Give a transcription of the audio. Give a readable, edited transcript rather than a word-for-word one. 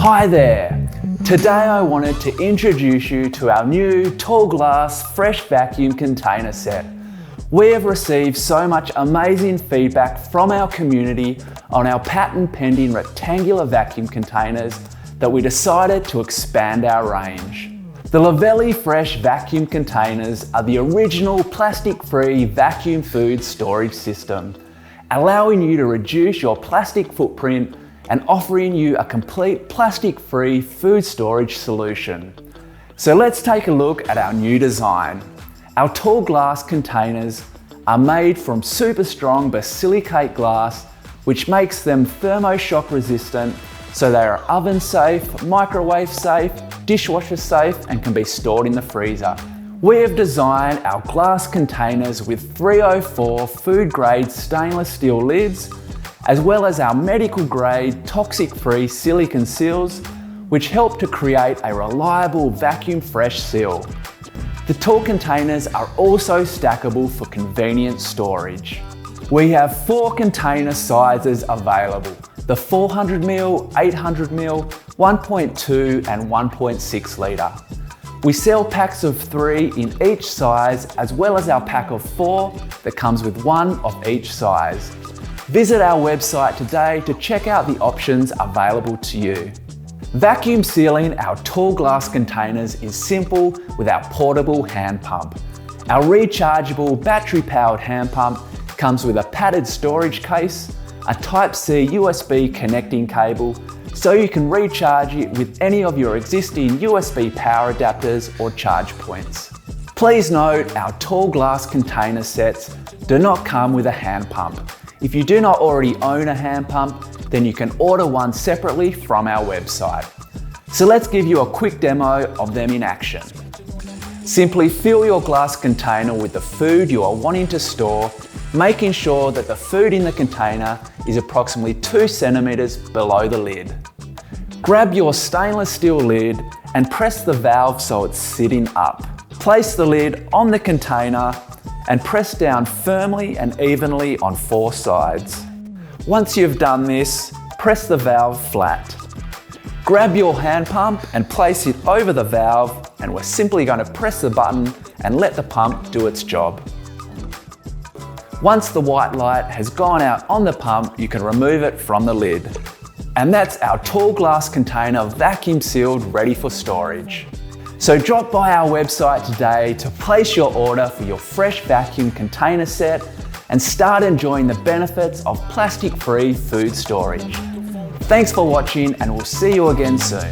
Hi there! Today I wanted to introduce you to our new tall glass fresh vacuum container set. We have received so much amazing feedback from our community on our patent pending rectangular vacuum containers that we decided to expand our range. The Luvele fresh vacuum containers are the original plastic-free vacuum food storage system, allowing you to reduce your plastic footprint and offering you a complete plastic-free food storage solution. So let's take a look at our new design. Our tall glass containers are made from super strong basilicate glass, which makes them thermoshock resistant, so they are oven safe, microwave safe, dishwasher safe, and can be stored in the freezer. We have designed our glass containers with 304 food grade stainless steel lids, as well as our medical grade toxic-free silicone seals, which help to create a reliable vacuum fresh seal. The tall containers are also stackable for convenient storage. We have 4 container sizes available: the 400ml, 800ml, 1.2 and 1.6 litre. We sell packs of 3 in each size, as well as our pack of 4 that comes with 1 of each size. Visit our website today to check out the options available to you. Vacuum sealing our tall glass containers is simple with our portable hand pump. Our rechargeable battery-powered hand pump comes with a padded storage case, a Type-C USB connecting cable, so you can recharge it with any of your existing USB power adapters or charge points. Please note our tall glass container sets do not come with a hand pump. If you do not already own a hand pump, then you can order one separately from our website. So let's give you a quick demo of them in action. Simply fill your glass container with the food you are wanting to store, making sure that the food in the container is approximately 2 centimeters below the lid. Grab your stainless steel lid and press the valve so it's sitting up. Place the lid on the container and press down firmly and evenly on 4 sides. Once you've done this, press the valve flat. Grab your hand pump and place it over the valve, and we're simply going to press the button and let the pump do its job. Once the white light has gone out on the pump, you can remove it from the lid. And that's our tall glass container vacuum sealed, ready for storage. So drop by our website today to place your order for your fresh vacuum container set and start enjoying the benefits of plastic-free food storage. Thanks for watching, and we'll see you again soon.